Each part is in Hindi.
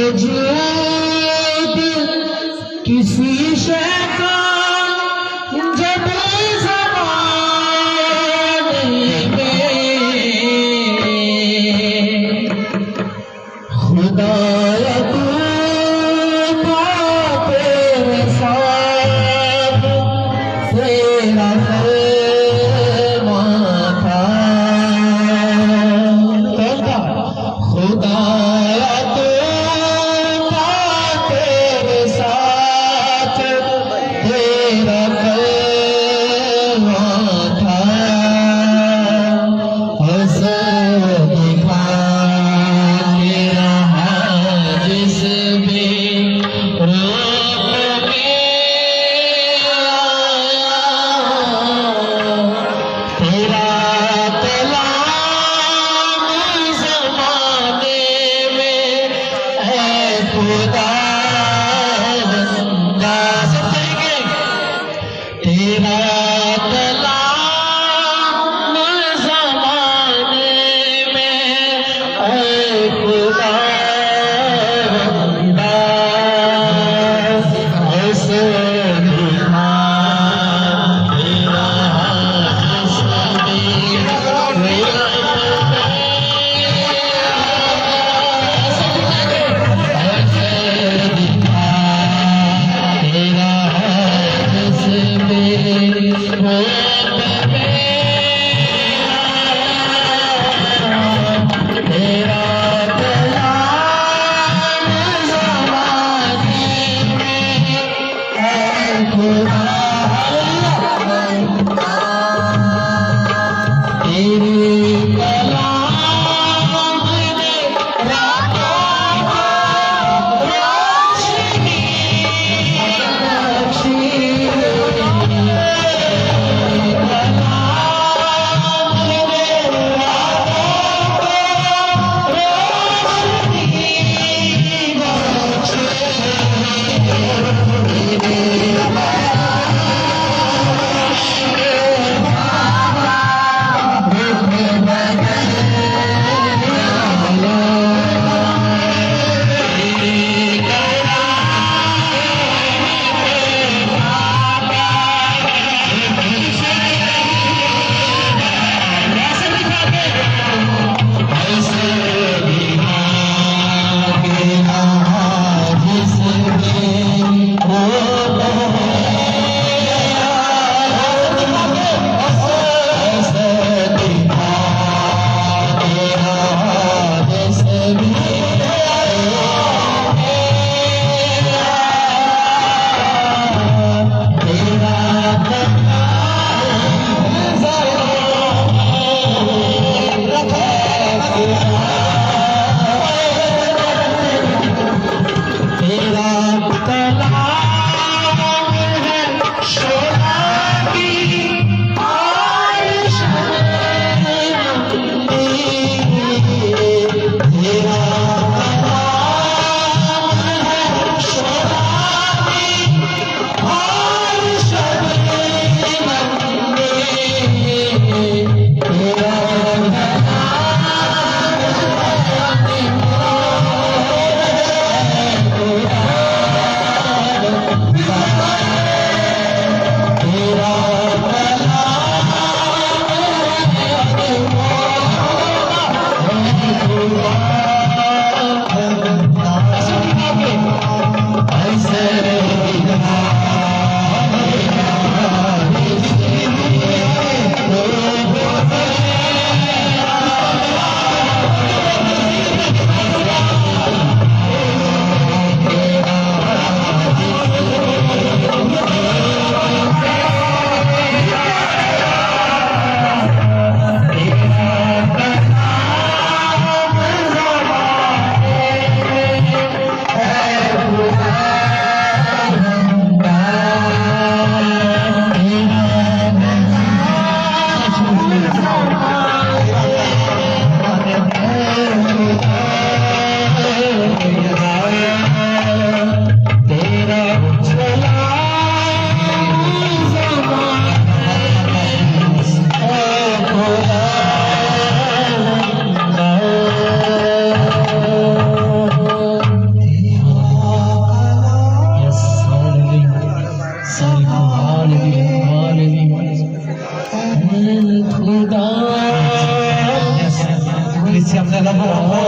वजूद किसी शय का जब ज़माने में खुदाया तू तेरे साथ तेरा माथा खुदाया तू तेरे साथ तेरा माथा हज़रत दिखा तेरा जिस भी रूप में तेरा कलाम ज़माने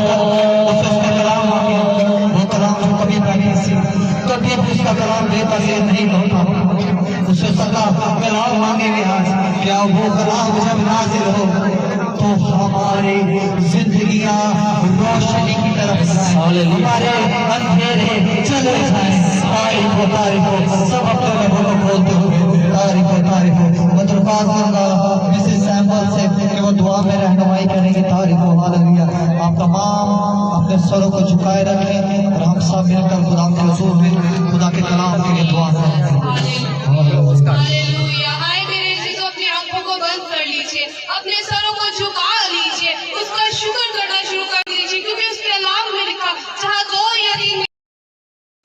उसका कलाम आ गया, वो कलाम जो कभी पहले से कभी उसका कलाम बेतसीर नहीं होता, उससे सदा कलाम मांगे में आज क्या वो कलाम जब नाजिल हो तो हमारे जिंदगियां रोशनी की तरफ हमारे अंधेरे चले जाए। तारीफ हो सब अपने रबों को बोलते हुए तारीफ हो मैं दरख्वास्त करूंगा मिसेस सैम्पल से कि वो दुआ में रहनुमाई करेंगे। तारीफ हो हालेलुया। आप तमाम अपने सरों को झुकाए रखें और हम सब मिलकर खुदा के हुजूर में खुदा के कलाम के लिए दुआ करें। हालेलुया। हाय मेरे अजीजों, अपनी आंखों को बंद कर लीजिए, अपने सरों को झुका लीजिए, उसका शुक्र करना शुरू कर दीजिए, क्योंकि उसके कलाम में लिखा जहाँ दो या तीन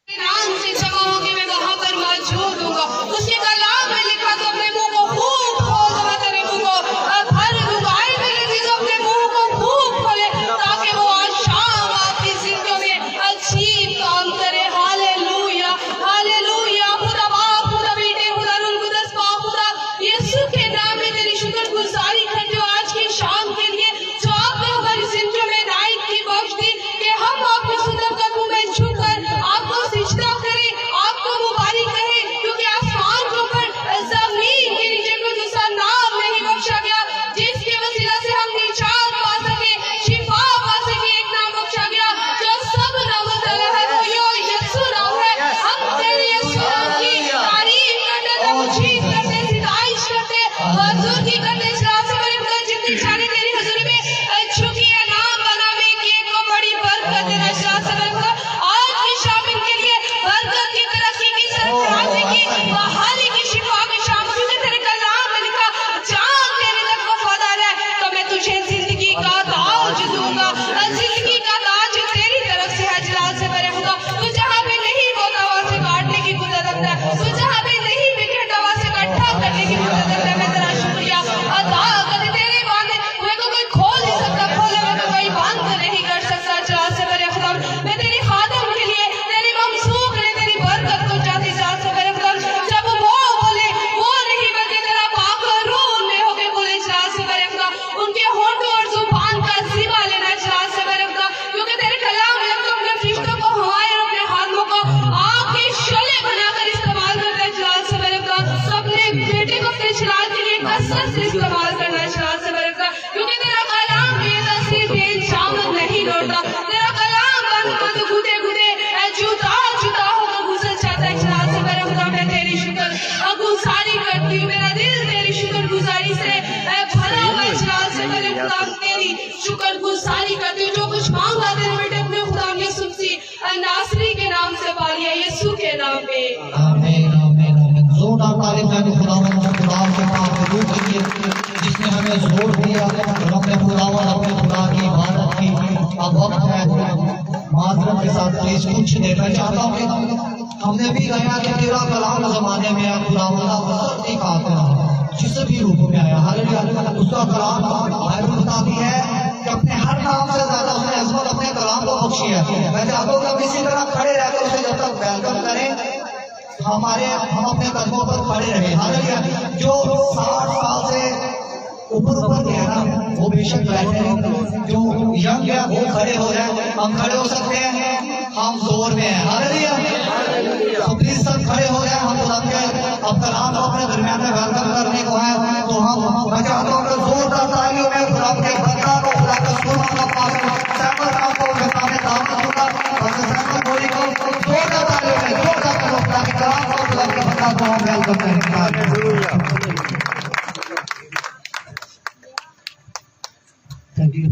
नाम से जमा होंगे मैं वहां पर मौजूद हूँगा। उसके कलाम में लिखा तो अपने मुंह को खूब खोल दो, मैं तेरे मुंह को भर दूंगा। हाय मेरे अजीजों, अपने मुंह को खूब खोले ताकि वो आज शाम आपकी जिंदगी में अजीब काम करे। Hallelujah hallelujah. खुदा बाप, खुदा बेटे, खुदा रूह कुदस पाक, खुदा यीशु के नाम में तेरी शुक्रगुजारी करते हो आज की शाम के लिए जो आपने हमारी जिंदगी में नाइट की बख्श दी कि हम आपके सुंदर कदमों में झुककर आपको सिजदा करें, आपको मुबारक करें, क्योंकि आसमान के ऊपर जमीन के नीचे कोई दूसरा नाम नहीं बख्शा गया जिसके वसीला से हम निजात पा सके, शिफा पा सके। एक नाम बख्शा गया जो सब नामों से अलग है, वो यीशु नाम है। हम तेरे यीशु नाम की तारीफ करते, तमजीद करते, सिताइश करते, हुजूरी करते। इस्लाम से बड़ी खुदा जितनी जाने तेरी हुजूरी में झुकी है, नाम बना में एक को बड़ी बरकत देना। इस्लाम से बड़ी खुदा आज की शाम इनके लिए बरकत की, तरक्की की, सरफराजी की, बहाली की, शिफा की शाम, क्योंकि तेरे कलाम में लिखा जान तेरे तक वफादार है तो मैं तुझे जिंदगी का ताज दूंगा। जिंदगी का ताज तेरी तरफ से है। जलाल से बड़े खुदा तू जहाँ पे नहीं होता वहां से काटने की कुदरत रखता है, तू जहाँ पे नहीं बिखेरता वहां से इकट्ठा करने की कुदरत रखता है। मैं तेरा शुक्रिया अदा करती, तेरे बांधे हुए को कोई खोल नहीं सकता, खोले हुए को कोई बंद नहीं कर सकता। जलाल से बड़े खुदा मैं तेरी खादम के लिए, तेरी ममसूख ने तेरी बरकत को चाहती। जलाल से बड़े खुदा जब वो बोले वो नहीं बल्कि तेरा पाक रूह में होके बोले। जलाल से बड़े खुदा उनके होठों और जुबान का जिबा लेना। जलाल से बड़े खुदा क्योंकि तेरे कलाम में तो अपने फरिश्तों को हवाएं और अपने हाथों को आग के शोले बनाकर इस्तेमाल करता है। जलाल से बड़े खुदा तो अपने बेटे को अपने जलाल के लिए कसरत से इस्तेमाल करना है। जलाल से बड़े खुदा क्योंकि तेरा कलाम बेतसीर बेजामत नहीं लौटता, तेरा कलाम बंद बंद घुटे घुटे जुदा जुदा होकर गुजर जाता है। जलाल से बड़े खुदा मैं तेरी शुक्र गुजारी करती हूँ, मेरा दिल तेरी शुक्र गुजारी से भरा हुआ है। जलाल से बड़े खुदा तेरी शुक्र गुजारी करती हूँ। जो कुछ मांगा तेरे बेटे अपने खुदा यीशु मसीह नासरी के नाम से पा लिया, यीशु के नाम में आमीन आमीन आमीन। जोरदार तारीफ है खुदावंद खुदा के पाक रूह के लिए जिसने हमें जोर दिया और अपने खुदावंद अपने खुदा की इबादत की। अब वक्त है मातरत के साथ प्लीज कुछ देना चाहता हूँ कि हमने भी गाया कि तेरा कलाम जमाने में खुदावंद नहीं खाते जिस भी रूप में आया। हालेलुया। उसका कलाम बाइबल बताती है कि अपने हर नाम से ज्यादा उसने अजमत अपने कलाम को बख्शी है। मैं चाहता हूँ कि हम इसी तरह खड़े रहकर उसे जब तक वेलकम करें हम अपने कदमों पर खड़े रहे। हालेलुया। जो 60 साल से ऊपर गया ना वो बेशक बैठे हैं, जो यंग है वो खड़े हो जाए, हम खड़े हो सकते हैं, हम जोर में हैं। हालेलुया। तो प्लीज सब खड़े हो जाए, हम सबके अब कलाम को अपने दरमियान में वेलकम करने को है तो हम मैं चाहता हूँ कि जोरदार तालियों में खुदा के बंदा को खुदा का सुर का पास सैमल साहब को उनके सामने दावत दूंगा और सैमल गोली को जोरदार तालियों में जोरदार करो खुदा के कलाम को खुदा के बंदा को हम वेलकम करेंगे। Thank you.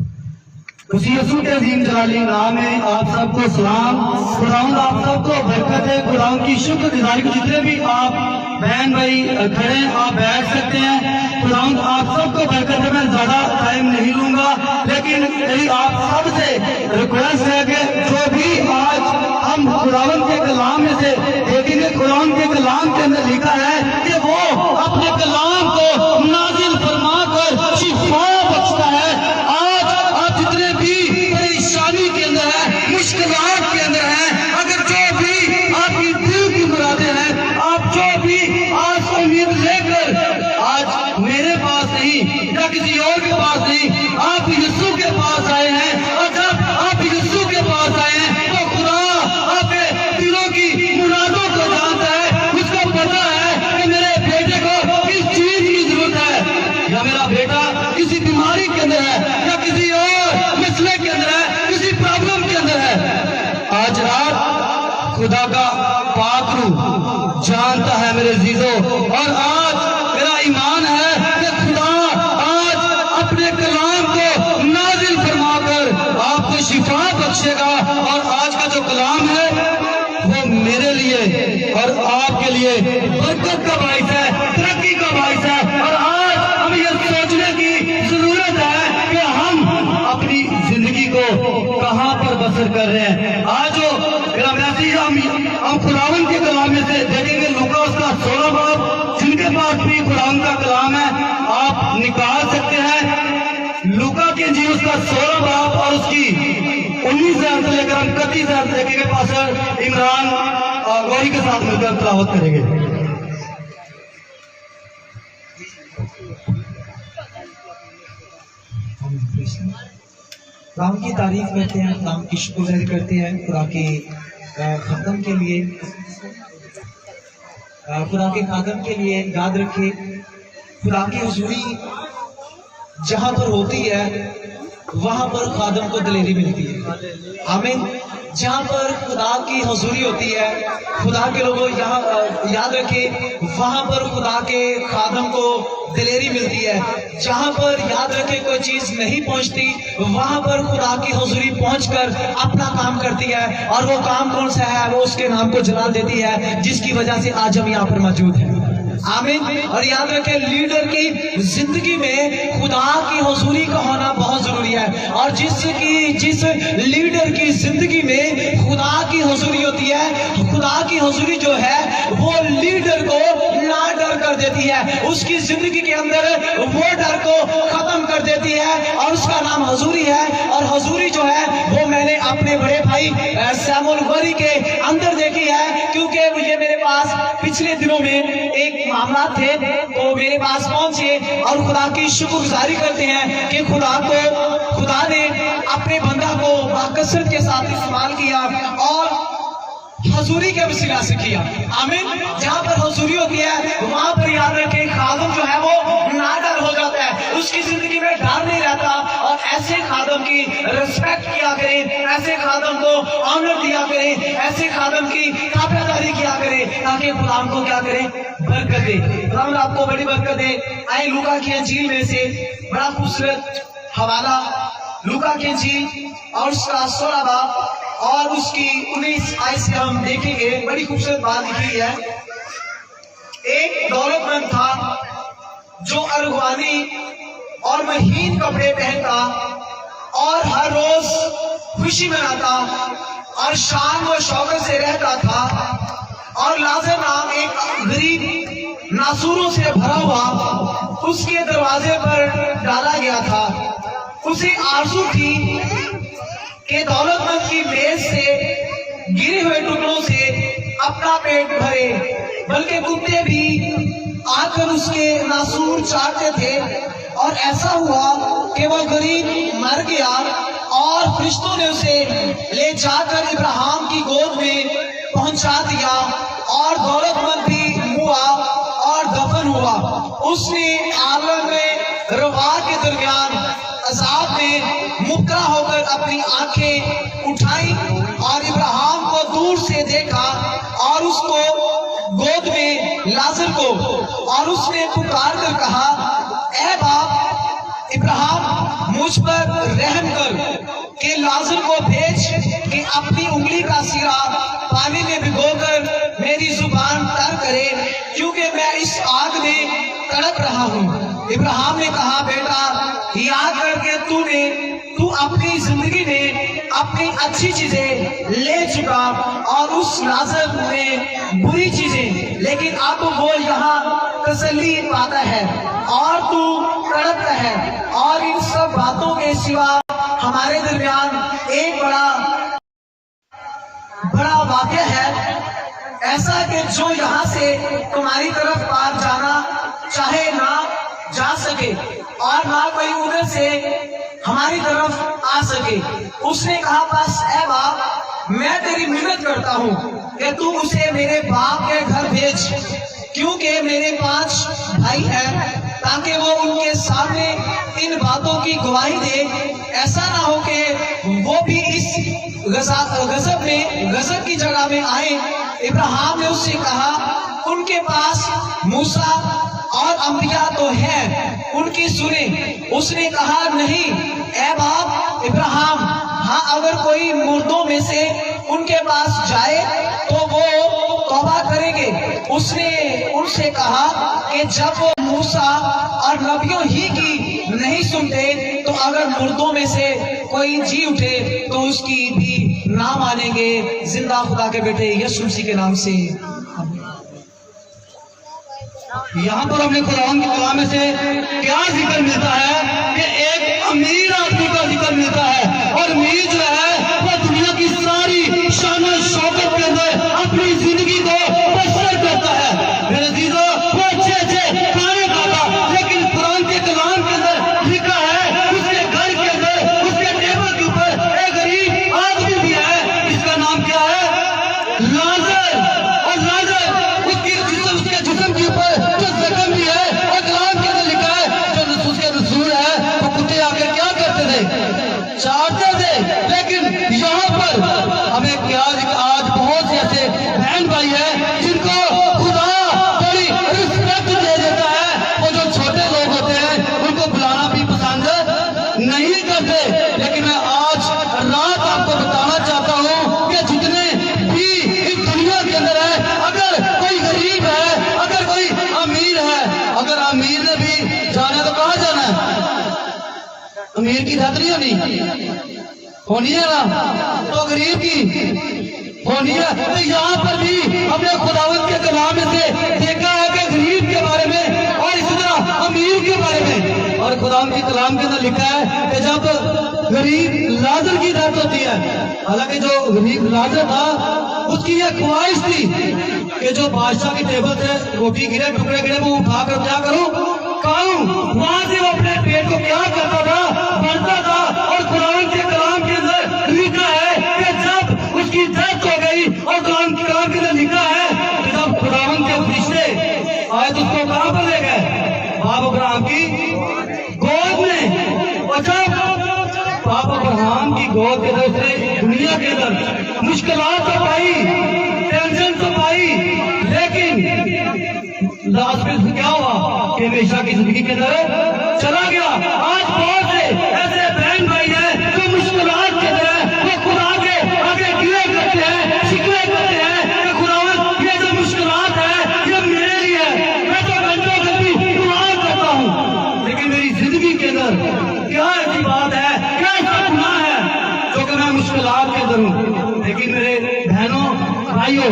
उसी यीशु के अजीम जलाली नाम में आप सबको सलाम। खुदावंद आप सबको बरकत है। खुदावंद की शुक्रगुजारी को जितने भी आप बहन भाई खड़े हैं आप बैठ सकते हैं। खुदावंद आप सबको बरकत है। मैं ज्यादा टाइम नहीं लूंगा लेकिन मेरी आप सबसे रिक्वेस्ट है कि जो भी आज हम खुदावंद के कलाम में से देखेंगे, खुदावंद के कलाम के अंदर लिखा है कि वो अपने कलाम को नाजिल फरमा कर शिफा बख्शता है। आज आप जितने भी परेशानी के अंदर है, मुश्किलात के अंदर है, अगर जो भी आपकी दिल की मुरादें हैं, आप जो भी आज उम्मीद लेकर आज मेरे पास नहीं या किसी और के पास नहीं, आप यीशु के पास आए हैं और जब आप खुदा का पाक रूह जानता है मेरे अजीजों। और आज मेरा ईमान है कि खुदा आज अपने कलाम को नाजिल फरमाकर आपको शिफा बख्शेगा। और आज का जो कलाम है वो मेरे लिए और आपके लिए बरकत का बाइस है, तरक्की का बाइस है। और आज हमें यह सोचने की जरूरत है कि हम अपनी जिंदगी को कहां पर बसर कर रहे हैं। आज जो मेरा मैसेज हम खुदावन के कलाम में से देखेंगे, लूका उसका 16 बाब, जिनके पास भी खुदावन का कलाम है आप निकाल सकते हैं। लूका की इंजील उसका 16 बाब और उसकी 19 से लेकर हम 31 देखेंगे। पास्टर इमरान गौरी के साथ मिलकर तिलावत करेंगे। खुदाम की तारीफ करते हैं, खुदाम की शुक्रगुजारी करते हैं खुदा के खादम के लिए। खुदा के खादम के लिए याद रखे, खुदा की हुजूरी जहां पर होती है वहां पर खादम को दिलेरी मिलती है। आमीन। जहाँ पर खुदा की हुजूरी होती है, खुदा के लोगों यहाँ याद रखे, वहां पर खुदा के खादम को दिलेरी मिलती है। जहाँ पर याद रखे कोई चीज नहीं पहुंचती, वहां पर खुदा की हुजूरी पहुंचकर अपना काम करती है। और वो काम कौन सा है? वो उसके नाम को जला देती है, जिसकी वजह से आज हम यहाँ पर मौजूद हैं। आमीन। और याद रखें, लीडर की जिंदगी में खुदा की हुजूरी का होना बहुत जरूरी है। और जिस लीडर की जिंदगी में खुदा की हुजूरी होती है, खुदा की हुजूरी जो है वो लीडर को ना डर कर देती है, उसकी जिंदगी के अंदर वो डर को खत्म कर देती है। और उसका नाम हुजूरी है। और हुजूरी जो है वो मैंने अपने बड़े भाई सैमुअल गौरी के अंदर देखी है, क्योंकि ये मेरे पास पिछले दिनों में एक मामला थे, तो मेरे पास पहुंचे और खुदा की शुक्रगुजारी करते हैं कि खुदा ने अपने बंदा को बाकसरत के साथ इस्तेमाल किया और हुजूरी के वसीला से किया। आमीन। जहाँ पर हुजूरी होती है वहां पर याद रखें, खादम जो है वो ना डर हो जाता है, उसकी जिंदगी में डर नहीं रहता। और ऐसे खादम की रिस्पेक्ट किया करें, ऐसे खादम को ऑनर दिया करें, ऐसे खादम की ताबेदारी किया करें, ताकि खुदाम को क्या करें? बरकत दे। खुदाम आपको बड़ी बरकत दे। आए लूका की इंजील में से बड़ा खूबसूरत हवाला, लूका की इंजील और उसका 16 बाब और उसकी 19 आयत से हम देखेंगे। बड़ी खूबसूरत बात लिखी है। एक दौलतमंद था जो अरगवानी और महीन कपड़े पहनता और हर रोज खुशी मनाता और शान व शौकत से रहता था। और लाजर नाम एक गरीब नासूरों से भरा हुआ उसके दरवाजे पर डाला गया था। उसे आरज़ू थी कि दौलतमंद की मेज से गिरे हुए टुकड़ों से अपना पेट भरे, बल्कि कुत्ते भी आकर उसके नासूर चाटते थे। और ऐसा हुआ कि वो गरीब मर गया और फरिश्तों ने उसे ले जाकर इब्राहिम की गोद में पहुंचा दिया। और दौलतमंद भी हुआ और दफन हुआ। उसने आलम में रवा के दरमियान अजाब में मुब्तला होकर अपनी आंखें उठाई और इब्राहिम को दूर से देखा और उसको गोद में लाजर को, और उसने पुकार कर कहा, ऐ बाप इब्राहिम, मुझ पर रहम कर कि लाजर को भेज कि अपनी उंगली का सिरा पानी में भिगोकर मेरी जुबान तर करे, क्योंकि मैं इस आग में तड़प रहा हूँ। इब्राहिम ने कहा, बेटा याद करके तू अपनी जिंदगी में अपनी अच्छी चीजें ले चुका और उस लाजर ने बुरी चीजें, लेकिन अब वो यहाँ तसल्ली पाता है और तू तड़पता है। और इन सब बातों के सिवा हमारे दरमियान एक बड़ा वाक़या है, ऐसा कि जो यहाँ से तुम्हारी तरफ पार जाना चाहे ना जा सके और ना कोई उधर से हमारी तरफ आ सके। उसने कहा, बस ऐ बाप, मैं तेरी मिन्नत करता हूँ कि तू उसे मेरे बाप के घर भेज, क्योंकि मेरे 5 भाई हैं, ताकि वो उनके सामने इन बातों की गवाही दे। ऐसा ना हो कि वो भी इस गजब की जगह में आए, इब्राहिम ने उससे कहा, उनके पास मूसा और अंबिया तो है, उनकी सुने। उसने कहा, नहीं ऐ बाप इब्राहिम, हाँ अगर कोई मुर्दों में से उनके पास जाए तो वो तौबा करेंगे। उसने उनसे कहा कि जब वो मूसा और नबियों ही की नहीं सुनते तो अगर मुर्दों में से कोई जी उठे तो उसकी भी ना मानेंगे। जिंदा खुदा के बेटे यीशु मसीह के नाम से। यहाँ पर हमने कुरान के कलाम में से क्या जिक्र मिलता है कि एक अमीर आदमी का जिक्र मिलता है, और अमीर जो है वह दुनिया की सारी शान और शौकत के अंदर अपनी जिंदगी को बसर करता है। मेरे अजीजों, वो अच्छे अच्छे खाने खाता, लेकिन कुरान के कलाम के अंदर लिखा है उसके घर के अंदर उसके टेबल के ऊपर एक गरीब आदमी भी है जिसका नाम क्या है? लाजर। और लाजर उसके जिस्म के ऊपर जो जख्म भी है, और कलाम के अंदर लिखा है जो उसके रसूल है वो कुत्ते आके क्या करते थे? चाटते थे। लेकिन यहाँ पर हमें क्या, आज बहुत से ऐसे बहन भाई है जिनको खुदा बड़ी रिस्पेक्ट दे देता है। वो जो छोटे लोग होते हैं उनको बुलाना भी पसंद नहीं करते। लेकिन मैं आज रात आपको बताना चाहता हूँ कि जितने भी इस दुनिया के अंदर है, अगर कोई गरीब है, अगर कोई अमीर है, अगर अमीर ने भी जाना तो कहाँ जाना है? अमीर की छत नहीं होनी है ना, तो गरीब की होनी है। तो यहाँ पर भी हमने खुदावंद के कलाम में से देखा है कि गरीब के बारे में और इसी तरह अमीर के बारे में। और खुदावंद के कलाम के अंदर लिखा है कि जब गरीब लाजर की डेथ होती है, हालांकि जो गरीब लाजर था उसकी यह ख्वाहिश थी कि जो बादशाह की टेबल से रोटी गिरे, टुकड़े गिरे, वो उठाकर क्या करूं? खाऊं। वहां से वो अपने पेट को क्या करता था? भरता था। और कुरान के कलाम के अंदर लिखा है कि जब उसकी डेथ हो गई, और कुरान के कलाम के अंदर लिखा है कि जब खुदावंद के फरिश्ते आए तो उसको कहां पर ले गए? बाप अब्राहम की गोद में। और जब बाप अब्राहम की गोद के अंदर उसने दुनिया के अंदर मुश्किलात तो पाई, टेंशन तो पाई, लेकिन लास्ट में क्या हुआ कि हमेशा की जिंदगी के अंदर चला गया। आज बहुत से ऐसे बहन भाई हैं जो मुश्किलात के अंदर है, वो खुदा के आगे गिले करते हैं, शिकवे करते हैं कि खुदावंद ये जो मुश्किलात है ये मेरे लिए है, मैं तो घंटों घंटी दुआ करता हूँ, लेकिन मेरी जिंदगी के अंदर क्या ऐसी बात है, क्या ऐसा गुनाह है जो कि मैं मुश्किलात के अंदर हूँ। लेकिन मेरे बहनों भाइयों,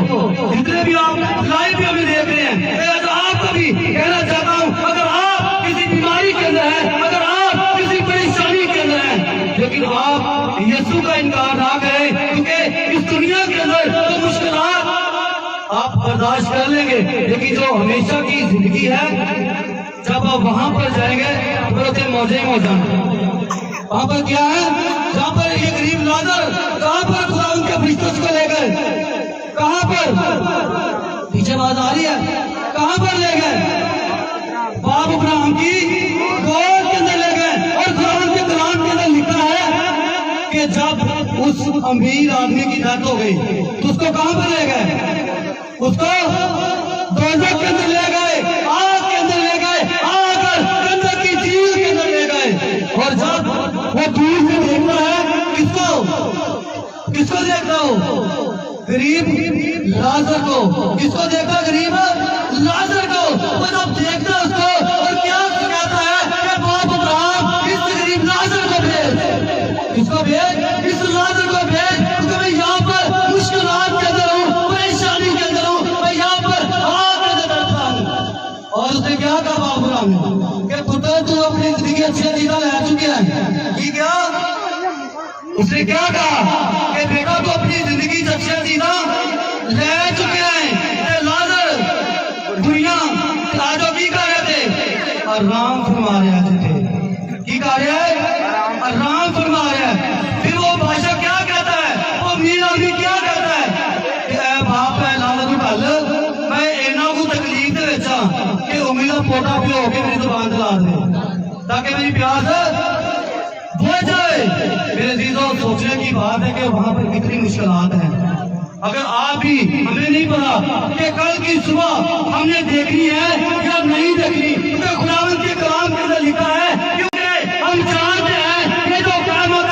जितने भी आप लाइव भी हमें देख रहे हैं, मैं तो आपको भी कहना चाहता हूँ, अगर आप किसी बीमारी के अंदर हैं, अगर आप किसी परेशानी के अंदर हैं, लेकिन आप यीशु का इनकार ना करें, क्योंकि इस दुनिया के अंदर तो मुश्किलात आप बर्दाश्त कर लेंगे, लेकिन जो हमेशा की जिंदगी है, जब आप वहां पर जाएंगे तो मौजे मौजा। वहां पर क्या है? जहाँ पर ये गरीब लाजर, कहाँ पर खुदा उनके फरिश्तों को ले गए? कहाँ पर? पीछे बात आ रही है, कहाँ पर ले गए? बाप अब्राहम की गोद के अंदर ले गए। और खुदा के कलाम के अंदर लिखा है कि जब उस अमीर आदमी की डेथ हो गई तो उसको कहाँ पर ले गए? उसको दोज़ख के अंदर ले गए, आग के अंदर ले गए, आकर गंधक की झील के अंदर ले गए। और जब वो दूर से देखता है, किसको देखता हो? गरीब लाजर को। किसको देखता? गरीब लाजर को। वो जब देखता है उसको, और क्या कहता है कि बाप अब्राहम इस गरीब लाजर को भेज। किसको भेज? इस लाजर को भेज, क्योंकि मैं यहाँ पर मुश्किलात के अंदर हूँ, परेशानी के अंदर हूँ, मैं यहाँ पर आग के अंदर बैठा हूँ। और उसने क्या कहा बाप अब्राहम कि पुत्र तू अपनी जिंदगी अच्छी दीदा ले चुके हैं। ठीक है, उसने क्या कहा कि बेटा तो अपनी जिंदगी सबसे दीदा ले चुके हैं। लाजर दुनिया लाजो की कह रहे थे? आराम फरमा रहे थे। की कह रहे हैं? आराम फरमा रहे हैं। फिर वो बादशाह क्या कहता है? वो अमीर आदमी क्या कहता है कि बाप है लाजर ढल, मैं इन्हों को तकलीफ दे बेचा कि उम्मीद पोटा पियो के मेरी दुकान चला दे ताकि मेरी प्यास बुझ जाए। मेरे अजीजों, सोचने की बात है कि वहां पर कितनी मुश्किलात हैं। अगर आप भी, हमें नहीं पता कि कल की सुबह हमने देखनी है या नहीं देखनी, क्योंकि खुदावंद के कलाम के अंदर लिखा है, क्योंकि हम जानते हैं कि जो क़यामत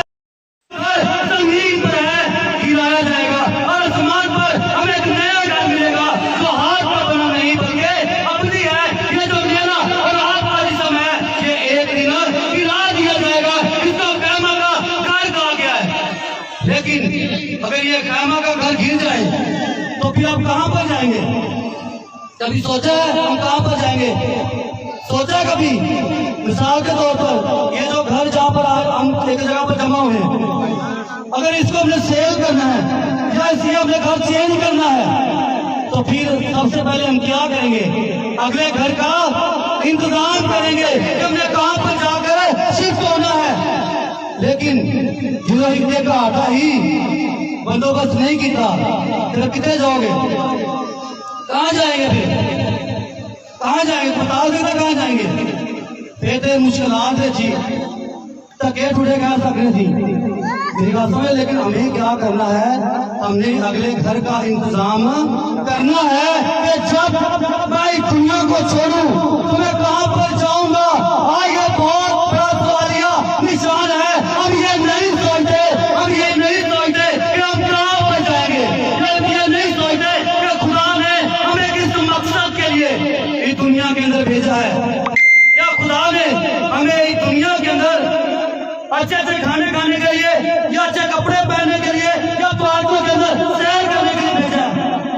जमीन पर है गिराया जाएगा और आसमान पर हमें एक नया घर मिलेगा जो हाथ का बना नहीं बल्कि अपनी है। ये जो मेरा और आपका जिस्म है, ये एक दिन गिरा दिया जाएगा। इसको क़यामत का घर कहा गया है। लेकिन अगर ये क़यामत का घर गिर जाए तो फिर आप कहां पर जाएंगे? कभी सोचा है हम कहां पर जाएंगे? सोचा कभी? मिसाल के तौर पर ये जो घर जहां पर हम एक जगह पर जमा हुए हैं, अगर इसको हमने सेल करना है या इसलिए हमने घर चेंज करना है, तो फिर सबसे पहले हम क्या करेंगे? अगले घर का इंतजाम करेंगे कि हमने कहां पर जाकर शिफ्ट होना है। लेकिन जो इतने का आटा ही बंदोबस्त नहीं किया, फिर कितने जाओगे? कहाँ जाएंगे? फिर कहाँ जाएंगे? बता देना कहाँ जाएंगे? फिर मुश्किलात है जी, तके टूटे कह सकते थी मेरी बात समझ। लेकिन हमें क्या करना है? हमने अगले घर का इंतजाम करना है कि जब मैं दुनिया को छोड़ूं तो मैं कहां पर जाऊंगा। ये बहुत बड़ा सवालिया निशान है। हम ये नहीं सोचते, हम ये नहीं सोचते कि हम कहां पर जाएंगे, हम ये नहीं सोचते कि खुदा ने हमें किस मकसद के लिए इस दुनिया के अंदर भेजा है। क्या खुदा ने हमें इस दुनिया के अंदर अच्छे अच्छे खाने खाने के लिए या अच्छे कपड़े पहनने के लिए या पार्कों के अंदर सैर करने के लिए भेजा?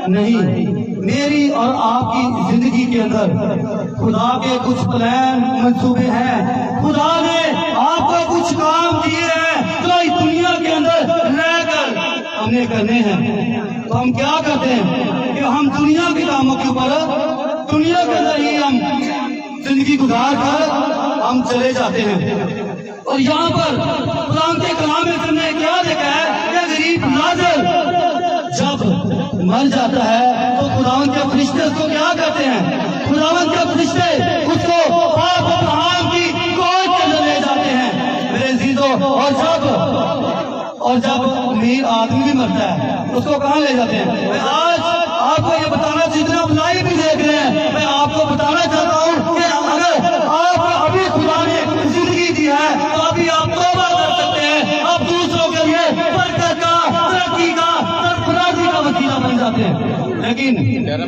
नहीं। मेरी और आपकी जिंदगी के अंदर खुदा के कुछ प्लान मंसूबे हैं। खुदा ने आपको कुछ काम दिए हैं जो इस दुनिया के अंदर रहकर हमने करने हैं। तो हम क्या करते हैं कि हम दुनिया के कामों के ऊपर, दुनिया के अंदर ही हम जिंदगी गुजार कर हम चले जाते हैं। और यहाँ पर कुरान के कलाम में हमने क्या देखा है कि गरीब नाज़र जब मर जाता है तो खुदावंद के फरिश्ते उसको क्या करते हैं? खुदावंद के फरिश्ते उसको बाप अब्राहम की गोद के अंदर ले जाते हैं मेरे अजीजों। और जब अमीर आदमी भी मरता है उसको कहाँ ले जाते हैं? मैं आज आपको ये बताना, जितना लाइव भी देख रहे हैं, मैं आपको बताना चाहता हूँ कि अगर आप अभी खुदा ने जिंदगी दी है तो अभी आप तौबा कर सकते हैं। आप दूसरों के लिए बरकत का, तरक्की का, सरफराजी का वसीला बन जाते हैं। लेकिन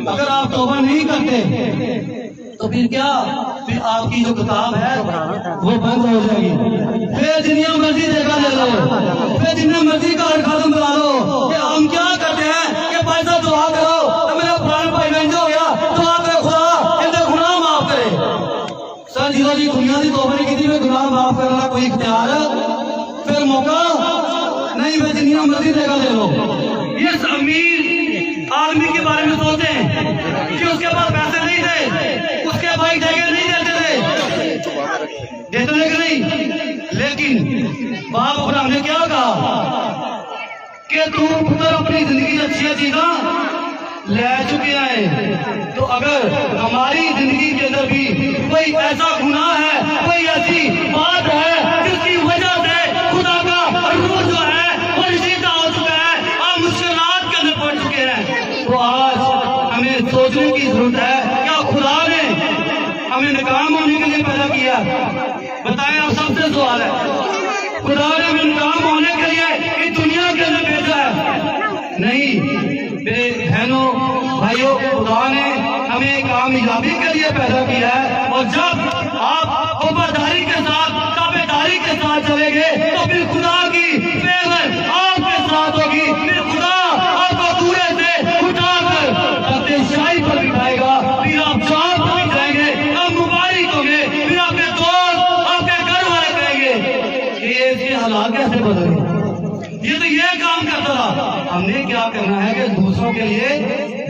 अगर आप तौबा नहीं करते तो फिर क्या? फिर आपकी जो किताब है वो बंद हो जाएगी। फिर जितना मर्जी देखा ले लो, फिर जितना मर्जी का खत्म करा लो। कि हम क्या करते हैं कि पैसा दुआ करो तो मेरा पुराना भाई बहन जो हो गया दुआ करे खुदा इनके गुनाह माफ करे। सर जी दुनिया की तौबा नहीं की, गुनाह माफ करना कोई इख्तियार फिर मौका नहीं। मैं जितना मर्जी देखा ले लो। ये अमीर आदमी के बारे में सोचते हैं कि उसके पास पैसे नहीं थे, उसके भाई ठेके नहीं देते थे कि नहीं। लेकिन बाप अब्राहम ने क्या कहा कि तू पुत्र अपनी जिंदगी से अच्छी चीजें ले चुके हैं, तो अगर हमारी जिंदगी के अंदर भी कोई ऐसा गुनाह है, कोई ऐसी बात है जिसकी वजह से खुदा का रूह जो है वो नशीदा हो चुका है, हम मुश्किलात के अंदर पड़ चुके हैं, तो आज हमें सोचने की जरूरत है क्या खुदा ने हमें नाकाम होने के लिए पैदा किया? बताएं, आप सबसे सवाल है। खुदा ने हमें नाकाम होने के लिए इस दुनिया के अंदर भेजा है? नहीं मेरे बहनों भाइयों, खुदा ने हमें कामयाबी के लिए पैदा किया है। और जब आप वफादारी के साथ, ताबेदारी के साथ चलेंगे तो फिर खुदा की फेवर आपके साथ होगी। फिर खुदा आपको दूर से उठाकर शाही पर बिठाएगा, फिर आप चांद पर बिठाएंगे, आप मुबारक होंगे, फिर आपके दोस्त, आपके घर वाले कहेंगे कि ये इसके हालात कैसे बदले, ये तो ये काम करता था। हमने क्या करना है कि दूसरों के लिए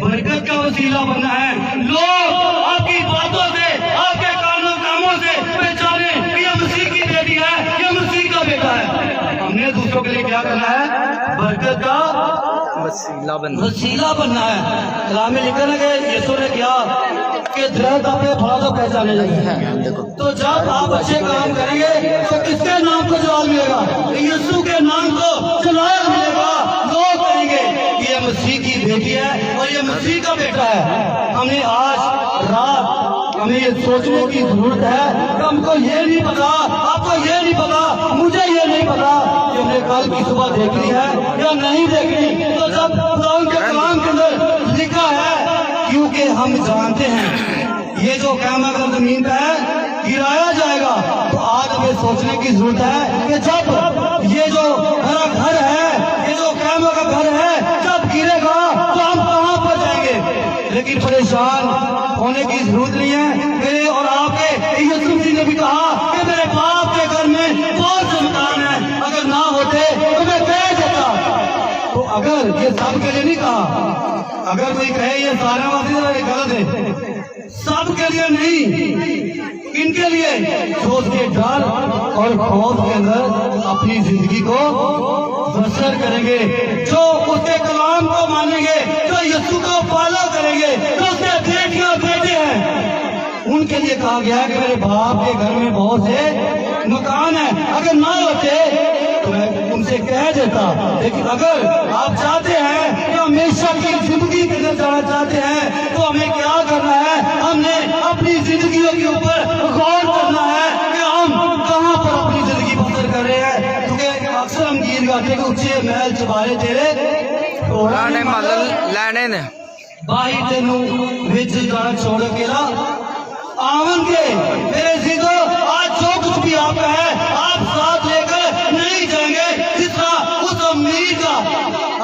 बरकत का वसीला बनना है। लोग आपकी बातों से, आपके कामों से पहचाने कि ये मसीह की बेटी है, ये मसीह का बेटा है। हमने दूसरों के लिए क्या करना है? बरकत का वसीला बनना है। कलाम में लिखा है कि यीशु ने क्या कि दरख्त अपने फलों से पहचाने जाएंगे। तो जब आप अच्छे काम करेंगे तो किसके नाम को जवाब मिलेगा? यीशु के नाम को जवाब मिलेगा। लोग कहेंगे कि ये मसीह की बेटी है और ये मसीह का बेटा है। हमने आज रात हमें ये सोचने की जरूरत है कि हमको ये नहीं पता, आपको ये नहीं पता, मुझे ये नहीं पता कि हमने कल की सुबह देखनी है या नहीं देखनी। तो जब खुदा के कलाम के अंदर लिखा है, क्योंकि हम जानते हैं ये जो क़यामत का जमीन पे है गिराया जाएगा, तो आज हमें सोचने की जरूरत है कि जब ये जो हमारा घर है, ये जो क़यामत का घर है, जब गिरेगा तो हम कहाँ पर जाएंगे? लेकिन परेशान होने की जरूरत नहीं है। मेरे और आपके यीशु मसीह ने भी कहा कि मेरे बाप के घर में बहुत से मकान है, अगर ना होते तो मैं कह देता। तो अगर ये सबके लिए नहीं कहा, अगर कोई कहे ये सारे वासी गलत है, सबके लिए नहीं, इनके लिए जो उसके डर और खौफ के अंदर अपनी जिंदगी को बसर करेंगे, जो उसके कलाम को मानेंगे, जो यीशु को फॉलो करेंगे, जो उसके बेटियां बेटे हैं, उनके लिए कहा गया है कि मेरे बाप के घर में बहुत से मकान है, अगर ना होते तो मैं उनसे कह देता। लेकिन अगर आप चाहते हैं कि हमेशा की जिंदगी के अंदर जाना चाहते हैं, तो हमें क्या करना है? हमने अपनी जिंदगियों के ऊपर गौर करना है कि हम कहाँ पर अपनी जिंदगी बसर कर रहे हैं। क्योंकि अक्सर हम गीत गाते हैं कि ऊंचे महल चबारे तेरे लाने ने बाही तेनू विच जाना छोड़ के ला आवन के। मेरे जीजो, आज जो कुछ भी आपका है आप साथ लेकर नहीं जाएंगे। जितना उस अमीर का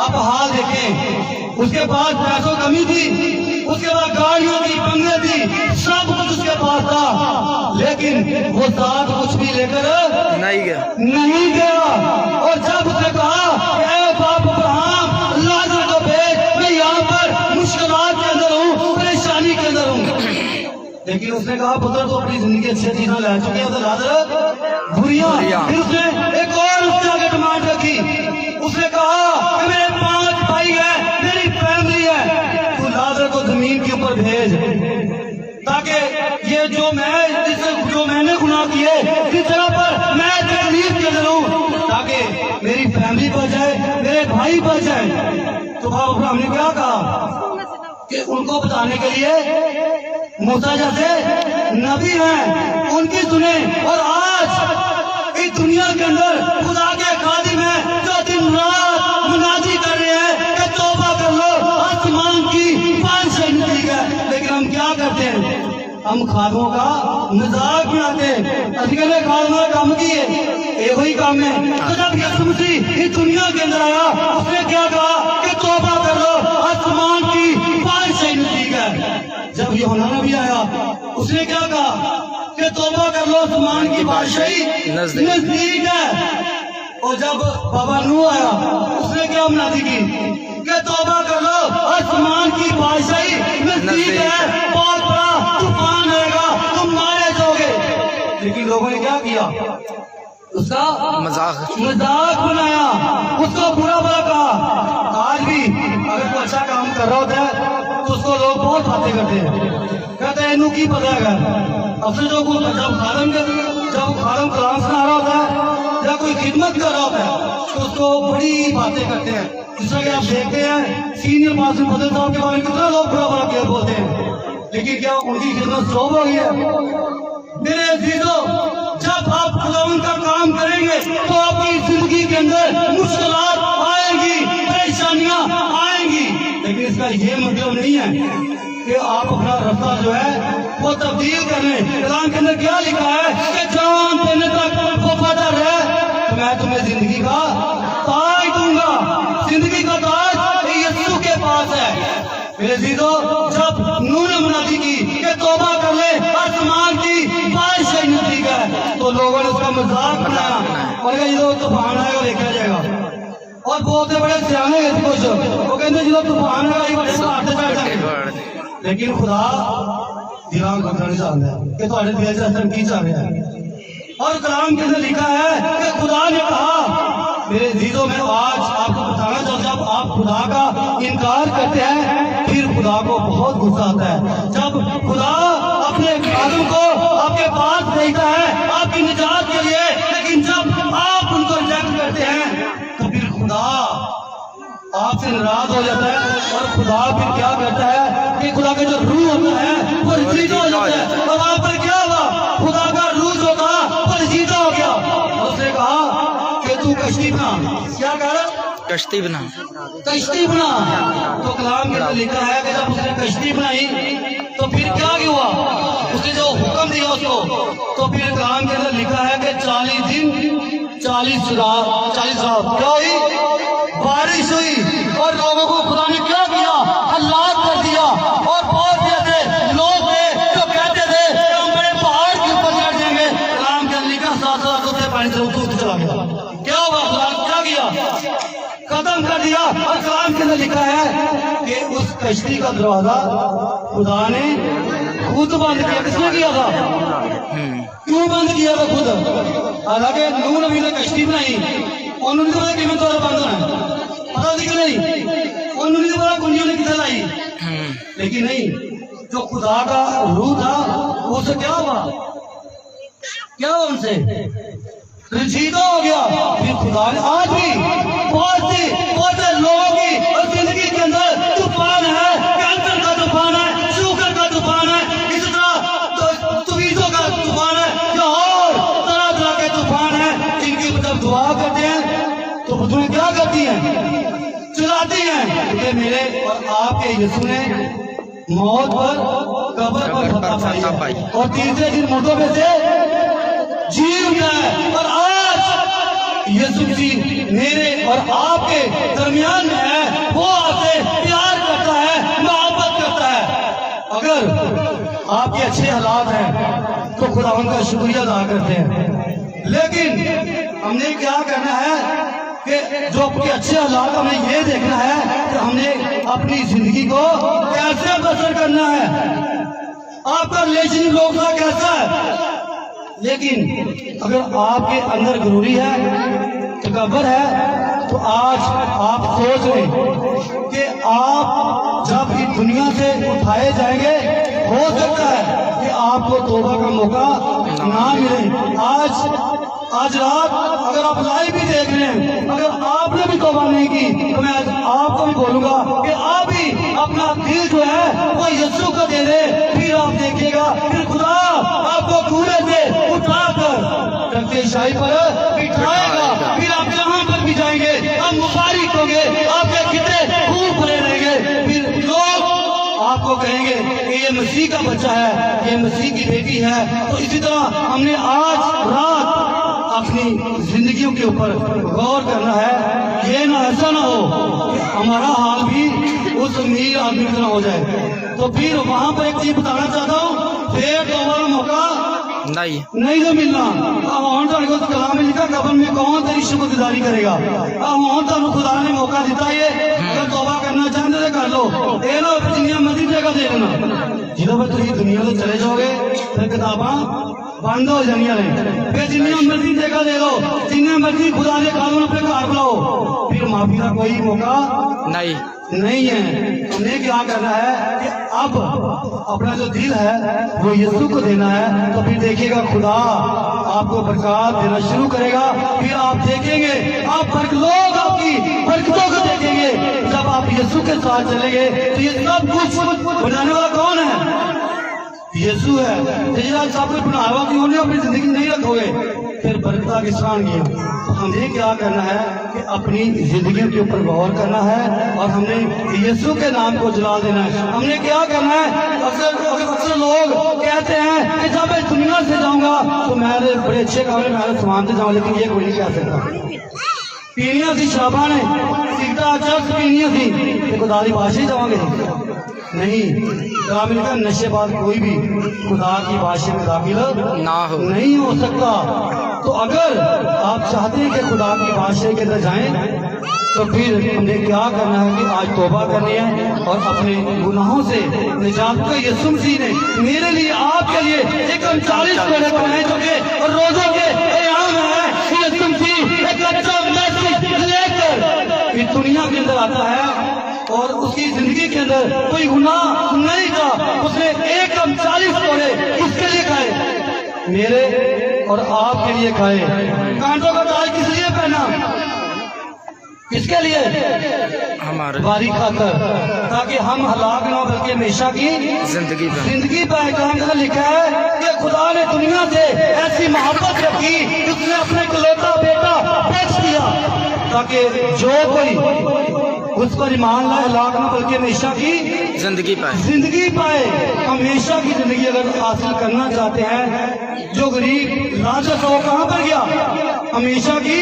आप हाल देखें, उसके पास पैसों कमी थी, उसके बाद गाड़ियों की पंगे थी, सब कुछ उसके पास था, लेकिन वो साथ कुछ भी लेकर नहीं गया। और जब उसने कहा ऐ बाप अब्राहम लाजर को भेज, मैं यहाँ पर मुश्किलात के अंदर हूँ, परेशानी के अंदर हूँ, लेकिन उसने कहा पुत्र तो अपनी जिंदगी अच्छी चीजें ले चुकी है, तो लाजर बुरियां। फिर उसने एक और उसके आगे डिमांड रखी, उसने कहा कि मेरे 5 भाई है, मेरी फैमिली है, तू लाजर को जमीन के ऊपर भेज, ताकि ये जो मैंने गुनाह किए, इस जगह पर मैं तकलीफ के अंदर हूँ, ताकि मेरी फैमिली बच जाए, मेरे भाई बच जाए। तो बाबा हमने क्या कहा कि उनको बताने के लिए मूसा जैसे नबी हैं, उनकी सुने। और आज इस दुनिया के अंदर खुदा के खादिम हैं जो दिन रात मुनादी कर रहे हैं कि तौबा कर लो, आसमान की बारिश नजदीक है। लेकिन हम क्या करते हैं? हम खादों का मजाक बनाते हैं। अजगले खादों का काम किए, एक ही काम है। तो जब यीशु मसीह इस दुनिया के अंदर आया, उसने क्या कहा कि तौबा कर लो, आसमान की बारिश नजदीक है। जब यूहन्ना नबी आया, उसने क्या कहा कि तौबा कर लो, आसमान की बादशाही नजदीक है। और जब बाबा नूह आया, उसने क्या मुनादी की कि तौबा कर लो, आसमान की बादशाही नजदीक है, बहुत बड़ा तूफान आएगा, तुम मारे जाओगे। लेकिन लोगों ने क्या किया? उसका मजाक बनाया, उसको बुरा भला कहा। आज भी अगर कोई अच्छा काम कर रहा होता है तो उसको लोग बहुत बातें करते हैं, कहते हैं इनू की पता है। अफसर जो जब खादम कलाम सुना रहा होता है या कोई खिदमत कर रहा होता है तो उसको बड़ी बातें करते हैं। जिस तरह आप देखते हैं सीनियर मासूम फजल साहब के बारे में कितना लोग बुरा भला क्या बोलते हैं, लेकिन क्या उनकी खिदमत स्टॉप हो गई है? मेरे अजीजों, जब आप खुदावन का काम करेंगे तो आपकी जिंदगी के अंदर मुश्किलात आएंगी, परेशानियां आएंगी, लेकिन इसका ये मतलब नहीं है कि आप अपना रास्ता जो है वो तब्दील कर लें। कलाम के अंदर क्या लिखा है कि जान देने तक वफादार है तो मैं तुम्हें जिंदगी का ताज दूंगा। जिंदगी का ताज यीशु के पास है। मेरे अजीजों, जब नूह ने मुनादी की कि तौबा कर ले, आसमान की बारिश नजदीक है, तो लोगों ने उसका मजाक बनाया और ये तो तूफान आएगा देखा जाएगा। और बोलते बड़े सियाने हैं कुछ, वो कहते जो तूफान आएगा। लेकिन खुदा दिलों को जानता है कि तुम्हारे दिल से असर की चाह रहा है। और कलाम के अंदर लिखा है कि खुदा ने कहा, मेरे अजीजों, मैं आज आपको बताना चाहता हूं, जब आप खुदा का इनकार करते हैं फिर खुदा को बहुत गुस्सा आता है। जब खुदा अपने आदम को आपके पास भेजता है आपकी निजात के लिए, लेकिन जब आप उनको रिजेक्ट करते हैं तो फिर खुदा आपसे नाराज हो जाता है। और खुदा फिर क्या करता है कि खुदा का जो रूह होता है वो रजीदा हो जाता है। और वहां पर क्या हुआ, खुदा का रूह जो था वो रजीदा हो गया। उसने कहा कि तू कश्ती बना। क्या कहा? कश्ती बना। कश्ती बना। तो कलाम के अंदर लिखा है कि जब उसने कश्ती बनाई तो फिर क्या हुआ, उसने जो हुक्म दिया उसको, तो फिर कलाम के अंदर लिखा है कि 40 दिन 40 रात क्या हुई, बारिश हुई। और लोगों को खुदा ने क्या किया, हलाक कर दिया। और बहुत ऐसे लोग थे जो कहते थे हम बड़े पहाड़ के ऊपर चढ़ जाएंगे। कलाम के अंदर लिखा 7 से पानी से ऊपर चला गया। क्या हुआ, खुदा ने क्या किया, खत्म कर दिया। और कलाम के अंदर लिखा है कि उस कश्ती का दरवाजा खुदा ने खुद बंद किया। किसने किया था, क्यों बंद किया था, खुद। हालांकि नूह नबी ने कश्ती बनाई, उन्होंने तो कि द्वारा बंद होना है, पता नहीं नहीं, उन्होंने तो पता कुंजियों ने किधर लाई। लेकिन नहीं, जो खुदा का रूह था उससे क्या हुआ, क्या हुआ, उनसे रजीदा हो गया। फिर खुदा ने आज भी बहुत से लोगों की जिंदगी के अंदर तूफान है, कैंसर का तूफान है, शुगर का तूफान है, इस तरह तवीजों का तूफान है, या और तरह तरह के तूफान है, जिनकी जब दुआ करते हैं तो बुजुर्ग क्या करती हैं, चलाती हैं। क्योंकि मेरे और आपके यीशु ने मौत पर, कब्र पर फतह पाई और तीसरे दिन मुर्दों में से जी उठा है। और आज यीशु मसीह मेरे और आपके दरमियान में है, वो आपसे प्यार करता है, मोहब्बत करता है। अगर आपके अच्छे हालात हैं तो खुदा उनका शुक्रिया अदा करते हैं, लेकिन हमने क्या करना है कि जो आपके अच्छे हालात, हमें ये देखना है कि हमने अपनी जिंदगी को कैसे बसर करना है, आपका रिलेशन लोगों का कैसा है। लेकिन अगर आपके अंदर गुरूरी है, तकब्बुर है, तो आज आप सोच लें कि आप जब इस दुनिया से उठाए जाएंगे, हो सकता है कि आपको तौबा का मौका ना मिले। आज रात अगर आप लाइव भी देख रहे हैं, अगर आपने भी तौबा नहीं की तो मैं आपको भी बोलूंगा कि आप भी अपना दिल जो है वो यीशु को दे दे। फिर आप देखिएगा, फिर खुदा आपको कूड़े से उठाकर रखते शाही पर बिठाएगा। फिर आप जहां पर भी जाएंगे आप मुबारक होंगे, आपके कितने खूब भरे रहेंगे। फिर लोग आपको कहेंगे कि ये मसीह का बच्चा है, ये मसीह की बेटी है। तो इसी तरह हमने आज रात अपनी जिंदगियों के ऊपर गौर करना है। ये ना ऐसा ना हो कि हमारा हाल भी उस अमीर आदमी की तरह हो जाए। तो फिर वहां पर एक चीज बताना चाहता हूँ, फिर दोबारा मौका नहीं तो मिलना। अब कलाम में लिखा, कब्र में कौन तेरी शुक्रगुजारी करेगा। अब खुदा ने मौका दिता, ये अगर तौबा करना चाहते तो कर लो, ये ना जिन्नी मर्जी जगह दे देना। जिदों पर तुम दुनिया से चले जाओगे फिर किताबा बंद हो जानिया ने। फिर जिन्नी मर्जी जगह दे दो, जिन्ने मर्जी खुदा के कानून अपने घर बुलाओ, फिर माफी का कोई मौका नहीं है। हमें क्या करना है कि अब अपना जो दिल है वो यीशु को देना है। तो फिर देखिएगा खुदा आपको बरकत देना शुरू करेगा। फिर आप देखेंगे, आप लोग आपकी बरकतों को देखेंगे। जब आप यीशु के साथ चलेंगे तो ये सब कुछ बनाने वाला कौन है, यीशु है। सब कुछ बना हुआ क्यों नहीं, अपनी जिंदगी नहीं रखोगे फिर बरकत किस तरह की। हमें क्या करना है कि अपनी जिंदगी के ऊपर गौर करना है और हमने यीशु के नाम को जला देना है। हमने क्या करना है, अक्सर लोग कहते हैं कि जब मैं दुनिया से जाऊंगा तो मैं बड़े अच्छे कमरे में सामान से जाऊँ, लेकिन ये कोई नहीं कह सकता। पीनिया थी शराबा ने, सीता चर्च पीनिया थी, खुदा की बादशाही जाओगे नहीं। ग्रामीण का नशेबाज कोई भी खुदा की बादशाही में दाखिल नहीं हो सकता। तो अगर आप चाहते हैं कि खुदा की बादशाही के अंदर जाएं तो फिर हमें क्या करना है कि आज तौबा करनी है और अपने गुनाहों से निजात को यीशु मसीह ने मेरे लिए, आपके लिए एक 40 कोड़े बनाए चुके और रोजों के आयाम है। यीशु मसीह एक अच्छा मैसेज लेकर इस दुनिया के अंदर आता है और उसकी जिंदगी के अंदर कोई गुनाह नहीं था, उसने एक कम 40 तोड़े किसके लिए खाए? मेरे और आपके लिए खाए। कांटों का ताज किस लिए पहना? किसके लिए? हमारे बारी खाकर, ताकि हम हलाक ना बल्कि हमेशा की जिंदगी पाए। काम का लिखा है कि खुदा ने दुनिया से ऐसी मोहब्बत रखी कि उसने अपने इकलौता बेटा बख्श दिया, ताकि जो कोई उस पर ईमान लाए हलाक ना बल्कि हमेशा की जिंदगी पाए। हमेशा की जिंदगी अगर हासिल करना चाहते हैं, जो गरीब लाजत वो कहाँ पर गया? हमेशा की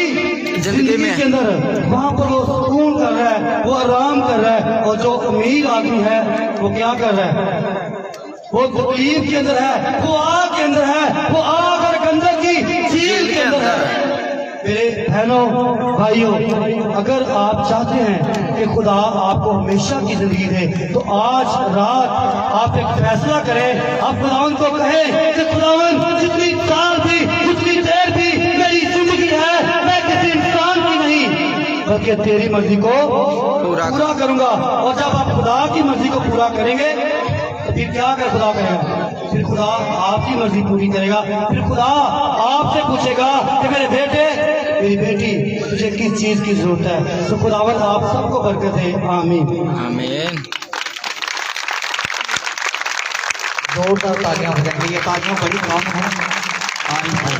जिंदगी के अंदर, वहाँ पर वो सुकून कर रहा है, वो आराम कर रहा है। और जो अमीर आदमी है वो क्या कर रहा है? वो तकलीफ के अंदर है, वो आग के अंदर है, वो आग और गंदक की झील के अंदर है। मेरे बहनों भाइयों, अगर आप चाहते हैं कि खुदा आपको हमेशा की जिंदगी दे, तो आज रात आप एक फैसला करें। आप खुदावन को कहें कि खुदावन जितनी साल भी, जितनी देर भी मेरी जिंदगी है, मैं किसी इंसान की नहीं बल्कि तेरी मर्जी को पूरा करूंगा। और जब आप खुदा की मर्जी को पूरा करेंगे तो फिर क्या कर खुदा करेगा? फिर खुदा आपकी मर्जी पूरी करेगा। फिर खुदा आपसे पूछेगा कि मेरे बेटे, मेरी बेटी, तुझे किस चीज की जरूरत है? तो खुदावन आप सबको बरकत दे। आमीन आमीन। जोरदार तालियां हो जाएंगी, ये तालियां बड़ी काम है। आमीन।